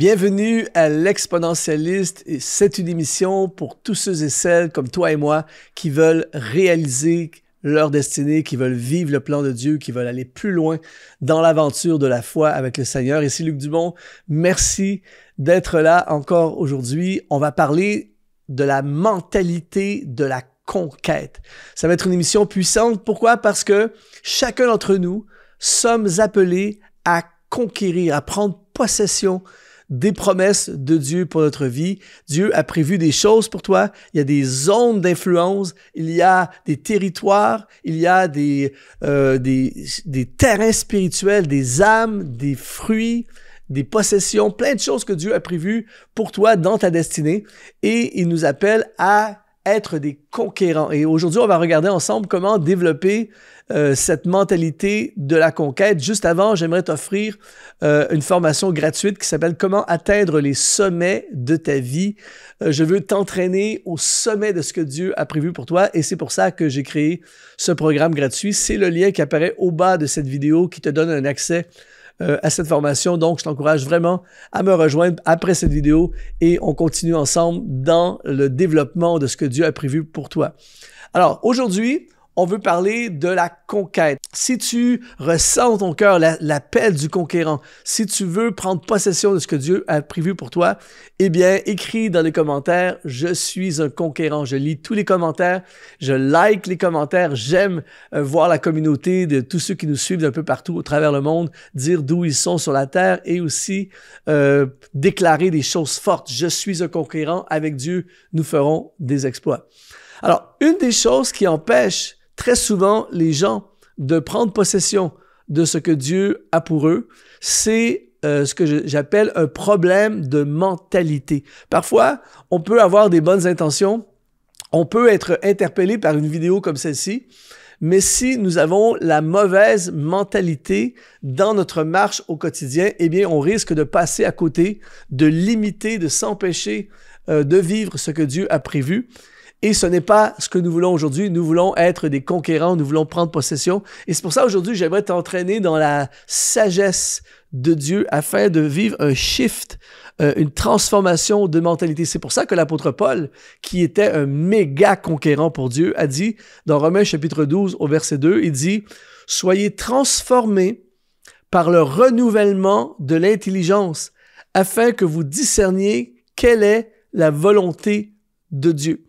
Bienvenue à l'Exponentialiste et c'est une émission pour tous ceux et celles comme toi et moi qui veulent réaliser leur destinée, qui veulent vivre le plan de Dieu, qui veulent aller plus loin dans l'aventure de la foi avec le Seigneur. Ici Luc Dumont, merci d'être là encore aujourd'hui. On va parler de la mentalité de la conquête. Ça va être une émission puissante. Pourquoi? Parce que chacun d'entre nous sommes appelés à conquérir, à prendre possession des promesses de Dieu pour notre vie. Dieu a prévu des choses pour toi. Il y a des zones d'influence, il y a des territoires, il y a des terrains spirituels, des âmes, des fruits, des possessions, plein de choses que Dieu a prévues pour toi dans ta destinée. Et il nous appelle à être des conquérants. Et aujourd'hui, on va regarder ensemble comment développer cette mentalité de la conquête. Juste avant, j'aimerais t'offrir une formation gratuite qui s'appelle « Comment atteindre les sommets de ta vie ». Je veux t'entraîner au sommet de ce que Dieu a prévu pour toi et c'est pour ça que j'ai créé ce programme gratuit. C'est le lien qui apparaît au bas de cette vidéo qui te donne un accès à cette formation. Donc, je t'encourage vraiment à me rejoindre après cette vidéo et on continue ensemble dans le développement de ce que Dieu a prévu pour toi. Alors, aujourd'hui, on veut parler de la conquête. Si tu ressens dans ton cœur l'appel du conquérant, si tu veux prendre possession de ce que Dieu a prévu pour toi, eh bien, écris dans les commentaires « Je suis un conquérant ». Je lis tous les commentaires, je like les commentaires, j'aime voir la communauté de tous ceux qui nous suivent d'un peu partout au travers le monde, dire d'où ils sont sur la terre et aussi déclarer des choses fortes. « Je suis un conquérant, avec Dieu, nous ferons des exploits ». Alors, une des choses qui empêche très souvent les gens de prendre possession de ce que Dieu a pour eux, c'est ce que j'appelle un problème de mentalité. Parfois, on peut avoir des bonnes intentions, on peut être interpellé par une vidéo comme celle-ci, mais si nous avons la mauvaise mentalité dans notre marche au quotidien, eh bien, on risque de passer à côté, de limiter, de s'empêcher de vivre ce que Dieu a prévu. Et ce n'est pas ce que nous voulons aujourd'hui. Nous voulons être des conquérants, nous voulons prendre possession. Et c'est pour ça aujourd'hui, j'aimerais t'entraîner dans la sagesse de Dieu afin de vivre un shift, une transformation de mentalité. C'est pour ça que l'apôtre Paul, qui était un méga conquérant pour Dieu, a dit dans Romains chapitre 12 au verset 2, il dit « Soyez transformés par le renouvellement de l'intelligence afin que vous discerniez quelle est la volonté de Dieu. »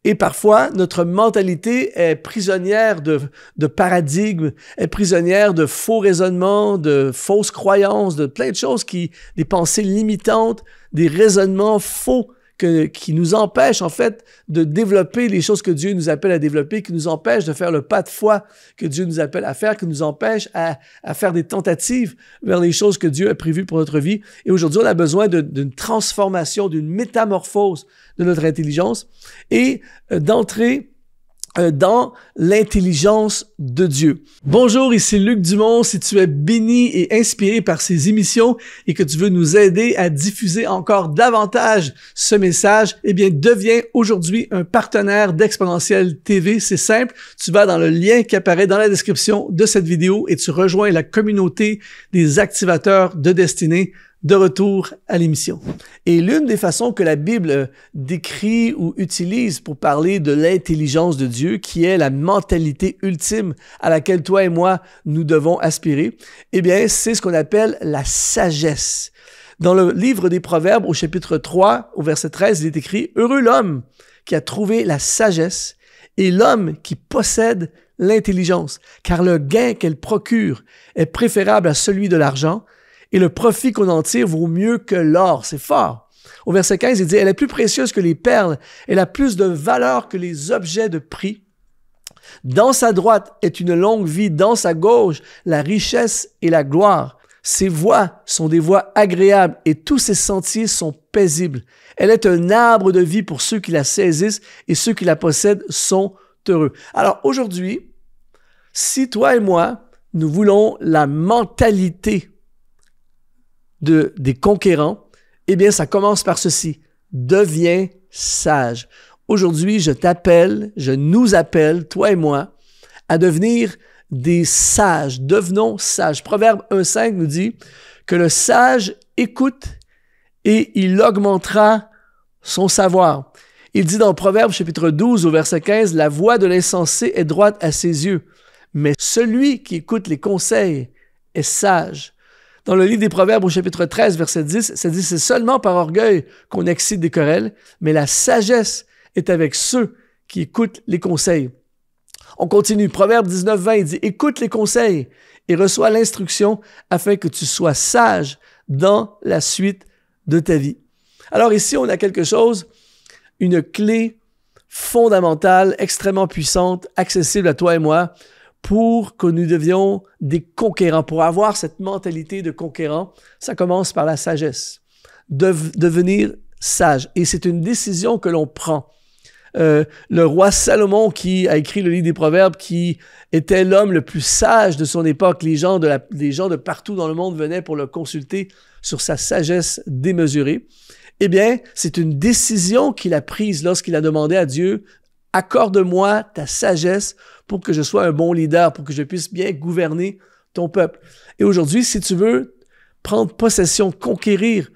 Et parfois, notre mentalité est prisonnière de paradigmes, est prisonnière de faux raisonnements, de fausses croyances, de plein de choses des pensées limitantes, des raisonnements faux qui nous empêchent en fait de développer les choses que Dieu nous appelle à développer, qui nous empêchent de faire le pas de foi que Dieu nous appelle à faire, qui nous empêchent à faire des tentatives vers les choses que Dieu a prévues pour notre vie. Et aujourd'hui, on a besoin d'une transformation, d'une métamorphose de notre intelligence et d'entrer dans l'intelligence de Dieu. Bonjour, ici Luc Dumont. Si tu es béni et inspiré par ces émissions et que tu veux nous aider à diffuser encore davantage ce message, eh bien, deviens aujourd'hui un partenaire d'Exponentiel TV. C'est simple, tu vas dans le lien qui apparaît dans la description de cette vidéo et tu rejoins la communauté des activateurs de destinée. De retour à l'émission. Et l'une des façons que la Bible décrit ou utilise pour parler de l'intelligence de Dieu, qui est la mentalité ultime à laquelle toi et moi, nous devons aspirer, eh bien, c'est ce qu'on appelle la sagesse. Dans le livre des Proverbes, au chapitre 3, au verset 13, il est écrit « Heureux l'homme qui a trouvé la sagesse et l'homme qui possède l'intelligence, car le gain qu'elle procure est préférable à celui de l'argent, et le profit qu'on en tire vaut mieux que l'or. » C'est fort. Au verset 15, il dit « Elle est plus précieuse que les perles. Elle a plus de valeur que les objets de prix. Dans sa droite est une longue vie. Dans sa gauche, la richesse et la gloire. Ses voies sont des voies agréables et tous ses sentiers sont paisibles. Elle est un arbre de vie pour ceux qui la saisissent et ceux qui la possèdent sont heureux. » Alors aujourd'hui, si toi et moi, nous voulons la mentalité des conquérants, eh bien, ça commence par ceci. Deviens sage. Aujourd'hui, je nous appelle, toi et moi, à devenir des sages. Devenons sages. Proverbe 1,5 nous dit que le sage écoute et il augmentera son savoir. Il dit dans Proverbes chapitre 12 au verset 15, « La voie de l'insensé est droite à ses yeux, mais celui qui écoute les conseils est sage. » Dans le livre des Proverbes au chapitre 13 verset 10, ça dit « C'est seulement par orgueil qu'on excite des querelles, mais la sagesse est avec ceux qui écoutent les conseils. » On continue. Proverbe 19, 20, il dit « Écoute les conseils et reçois l'instruction afin que tu sois sage dans la suite de ta vie. » Alors ici, on a quelque chose, une clé fondamentale, extrêmement puissante, accessible à toi et moi, pour que nous devions des conquérants. Pour avoir cette mentalité de conquérant, ça commence par la sagesse. Devenir sage. Et c'est une décision que l'on prend. Le roi Salomon, qui a écrit le livre des Proverbes, qui était l'homme le plus sage de son époque, les gens de partout dans le monde venaient pour le consulter sur sa sagesse démesurée. Eh bien, c'est une décision qu'il a prise lorsqu'il a demandé à Dieu « Accorde-moi ta sagesse pour que je sois un bon leader, pour que je puisse bien gouverner ton peuple. » Et aujourd'hui, si tu veux prendre possession, conquérir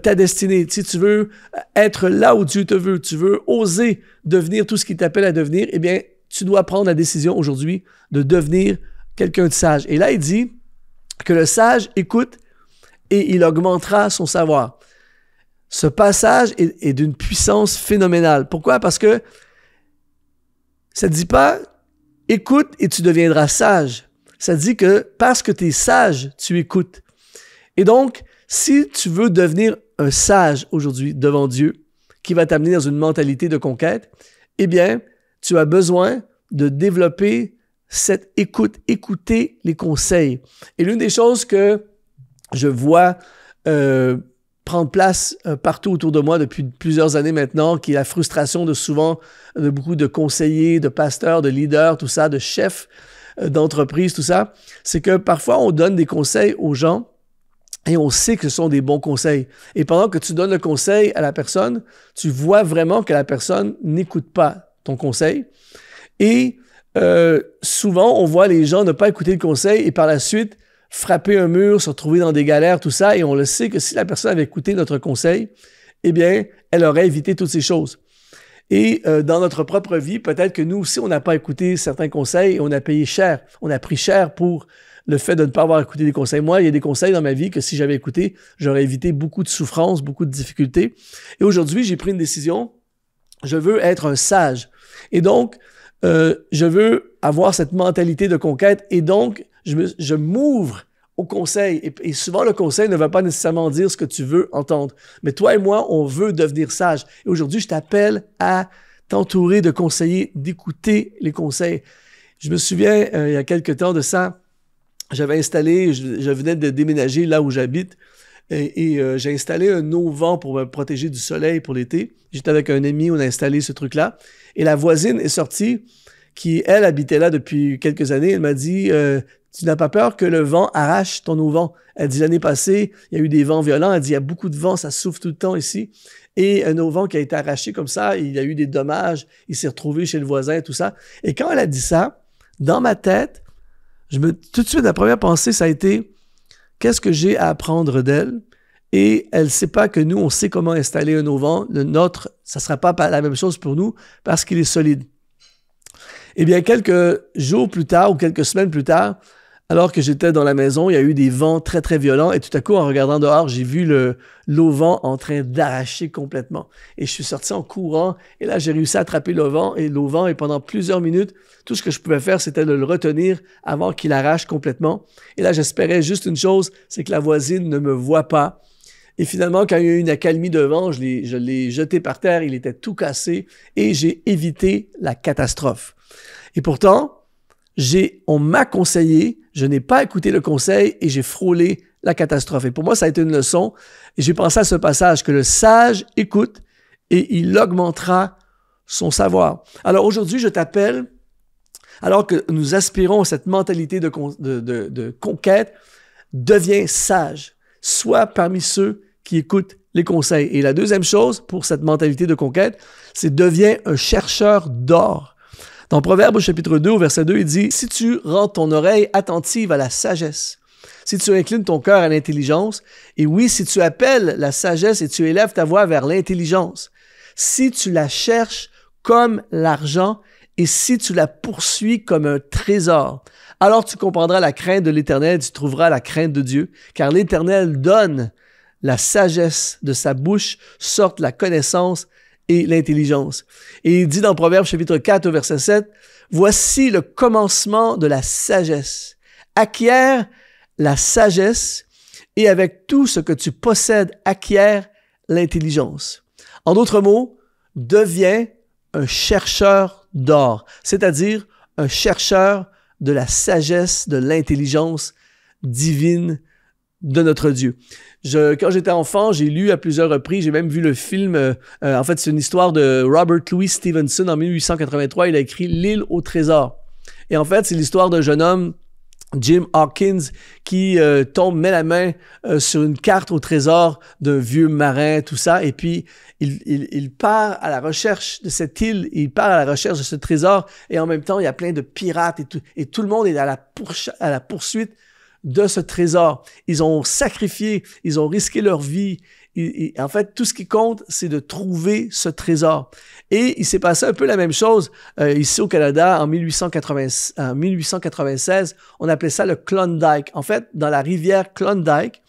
ta destinée, si tu veux être là où Dieu te veut, tu veux oser devenir tout ce qu'il t'appelle à devenir, eh bien, tu dois prendre la décision aujourd'hui de devenir quelqu'un de sage. Et là, il dit que le sage écoute et il augmentera son savoir. Ce passage est d'une puissance phénoménale. Pourquoi? Parce que ça ne dit pas « écoute et tu deviendras sage ». Ça dit que parce que tu es sage, tu écoutes. Et donc, si tu veux devenir un sage aujourd'hui devant Dieu, qui va t'amener dans une mentalité de conquête, eh bien, tu as besoin de développer cette écoute, écouter les conseils. Et l'une des choses que je vois prendre place partout autour de moi depuis plusieurs années maintenant, qui est la frustration de beaucoup de conseillers, de pasteurs, de leaders, tout ça, de chefs d'entreprise, tout ça, c'est que parfois on donne des conseils aux gens et on sait que ce sont des bons conseils. Et pendant que tu donnes le conseil à la personne, tu vois vraiment que la personne n'écoute pas ton conseil. Et souvent, on voit les gens ne pas écouter le conseil et par la suite, frapper un mur, se retrouver dans des galères, tout ça. Et on le sait que si la personne avait écouté notre conseil, eh bien, elle aurait évité toutes ces choses. Et dans notre propre vie, peut-être que nous aussi, on n'a pas écouté certains conseils et on a payé cher. On a pris cher pour le fait de ne pas avoir écouté des conseils. Moi, il y a des conseils dans ma vie que si j'avais écouté, j'aurais évité beaucoup de souffrances, beaucoup de difficultés. Et aujourd'hui, j'ai pris une décision. Je veux être un sage. Et donc, je veux avoir cette mentalité de conquête. Et donc, je m'ouvre au conseil. Et souvent, le conseil ne va pas nécessairement dire ce que tu veux entendre. Mais toi et moi, on veut devenir sage. Et aujourd'hui, je t'appelle à t'entourer de conseillers, d'écouter les conseils. Je me souviens, il y a quelque temps de ça, j'avais installé, je venais de déménager là où j'habite, et j'ai installé un auvent pour me protéger du soleil pour l'été. J'étais avec un ami, on a installé ce truc-là. Et la voisine est sortie, qui, elle, habitait là depuis quelques années. Elle m'a dit tu n'as pas peur que le vent arrache ton auvent? Elle dit, l'année passée, il y a eu des vents violents. Elle dit, il y a beaucoup de vent, ça souffle tout le temps ici. Et un auvent qui a été arraché comme ça, il y a eu des dommages, il s'est retrouvé chez le voisin, tout ça. Et quand elle a dit ça, dans ma tête, tout de suite, la première pensée, ça a été, qu'est-ce que j'ai à apprendre d'elle? Et elle ne sait pas que nous, on sait comment installer un auvent. Le nôtre, ça ne sera pas la même chose pour nous parce qu'il est solide. Eh bien, quelques jours plus tard ou quelques semaines plus tard, alors que j'étais dans la maison, il y a eu des vents très, très violents. Et tout à coup, en regardant dehors, j'ai vu l'auvent en train d'arracher complètement. Et je suis sorti en courant. Et là, j'ai réussi à attraper l'auvent. Et pendant plusieurs minutes, tout ce que je pouvais faire, c'était de le retenir avant qu'il arrache complètement. Et là, j'espérais juste une chose, c'est que la voisine ne me voit pas. Et finalement, quand il y a eu une accalmie de vent, je l'ai jeté par terre. Il était tout cassé. Et j'ai évité la catastrophe. Et pourtant, on m'a conseillé, je n'ai pas écouté le conseil et j'ai frôlé la catastrophe. Et pour moi, ça a été une leçon. Et j'ai pensé à ce passage que le sage écoute et il augmentera son savoir. Alors aujourd'hui, je t'appelle, alors que nous aspirons à cette mentalité de conquête, deviens sage. Sois parmi ceux qui écoutent les conseils. Et la deuxième chose pour cette mentalité de conquête, c'est deviens un chercheur d'or. Dans Proverbes au chapitre 2, au verset 2, il dit « Si tu rends ton oreille attentive à la sagesse, si tu inclines ton cœur à l'intelligence, et oui, si tu appelles la sagesse et tu élèves ta voix vers l'intelligence, si tu la cherches comme l'argent et si tu la poursuis comme un trésor, alors tu comprendras la crainte de l'Éternel, tu trouveras la crainte de Dieu, car l'Éternel donne la sagesse de sa bouche, sortent la connaissance et l'intelligence. Et il dit dans Proverbes chapitre 4 au verset 7, « Voici le commencement de la sagesse. Acquiert la sagesse et avec tout ce que tu possèdes, acquiert l'intelligence. » En d'autres mots, deviens un chercheur d'or, c'est-à-dire un chercheur de la sagesse, de l'intelligence divine de notre Dieu. Quand j'étais enfant, j'ai lu à plusieurs reprises, j'ai même vu le film, en fait c'est une histoire de Robert Louis Stevenson en 1883, il a écrit « L'île au trésor ». Et en fait, c'est l'histoire d'un jeune homme, Jim Hawkins, qui met la main sur une carte au trésor d'un vieux marin, tout ça, et puis il part à la recherche de cette île, il part à la recherche de ce trésor, et en même temps, il y a plein de pirates, et tout le monde est à la poursuite de ce trésor. Ils ont sacrifié, ils ont risqué leur vie. En fait, tout ce qui compte, c'est de trouver ce trésor. Et il s'est passé un peu la même chose ici au Canada en 1896. On appelait ça le Klondike. En fait, dans la rivière Klondike,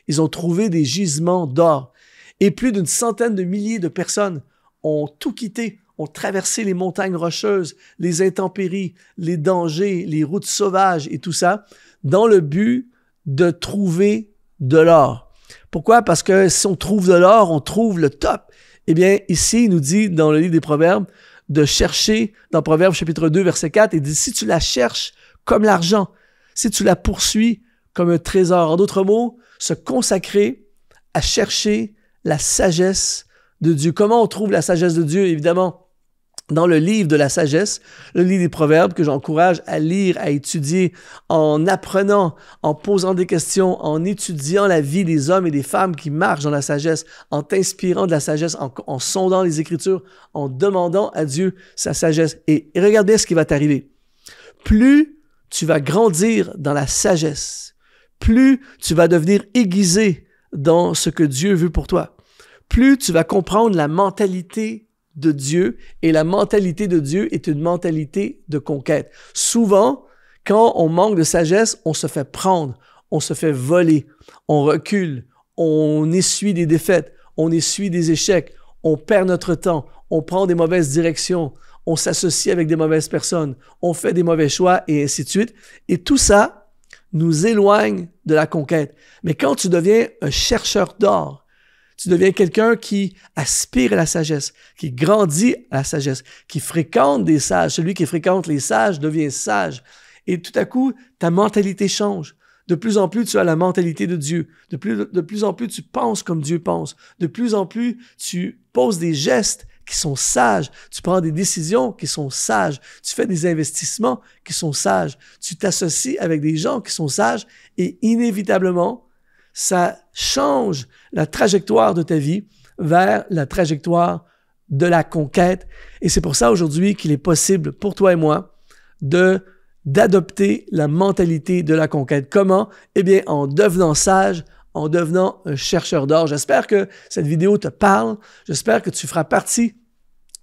ils ont trouvé des gisements d'or. Et plus d'une centaine de milliers de personnes ont tout quitté, ont traversé les montagnes rocheuses, les intempéries, les dangers, les routes sauvages et tout ça, dans le but de trouver de l'or. Pourquoi? Parce que si on trouve de l'or, on trouve le top. Eh bien, ici, il nous dit dans le livre des Proverbes de chercher, dans Proverbes chapitre 2, verset 4, il dit « Si tu la cherches comme l'argent, si tu la poursuis comme un trésor. » En d'autres mots, se consacrer à chercher la sagesse de Dieu. Comment on trouve la sagesse de Dieu? Évidemment, dans le livre de la sagesse, le livre des Proverbes que j'encourage à lire, à étudier, en apprenant, en posant des questions, en étudiant la vie des hommes et des femmes qui marchent dans la sagesse, en t'inspirant de la sagesse, en sondant les Écritures, en demandant à Dieu sa sagesse. Et regardez ce qui va t'arriver. Plus tu vas grandir dans la sagesse, plus tu vas devenir aiguisé dans ce que Dieu veut pour toi, plus tu vas comprendre la mentalité de Dieu, et la mentalité de Dieu est une mentalité de conquête. Souvent, quand on manque de sagesse, on se fait prendre, on se fait voler, on recule, on essuie des défaites, on essuie des échecs, on perd notre temps, on prend des mauvaises directions, on s'associe avec des mauvaises personnes, on fait des mauvais choix et ainsi de suite. Et tout ça nous éloigne de la conquête. Mais quand tu deviens un chercheur d'or, tu deviens quelqu'un qui aspire à la sagesse, qui grandit à la sagesse, qui fréquente des sages. Celui qui fréquente les sages devient sage. Et tout à coup, ta mentalité change. De plus en plus, tu as la mentalité de Dieu. De plus en plus, tu penses comme Dieu pense. De plus en plus, tu poses des gestes qui sont sages. Tu prends des décisions qui sont sages. Tu fais des investissements qui sont sages. Tu t'associes avec des gens qui sont sages et inévitablement, ça change la trajectoire de ta vie vers la trajectoire de la conquête. Et c'est pour ça aujourd'hui qu'il est possible pour toi et moi d'adopter la mentalité de la conquête. Comment? Eh bien, en devenant sage, en devenant un chercheur d'or. J'espère que cette vidéo te parle. J'espère que tu feras partie,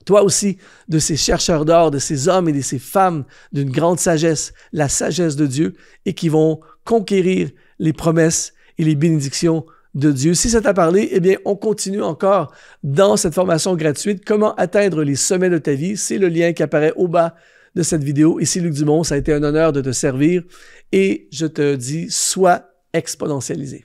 toi aussi, de ces chercheurs d'or, de ces hommes et de ces femmes d'une grande sagesse, la sagesse de Dieu, et qui vont conquérir les promesses et les bénédictions de Dieu. Si ça t'a parlé, eh bien, on continue encore dans cette formation gratuite. Comment atteindre les sommets de ta vie? C'est le lien qui apparaît au bas de cette vidéo. Ici Luc Dumont, ça a été un honneur de te servir et je te dis, sois exponentialisé.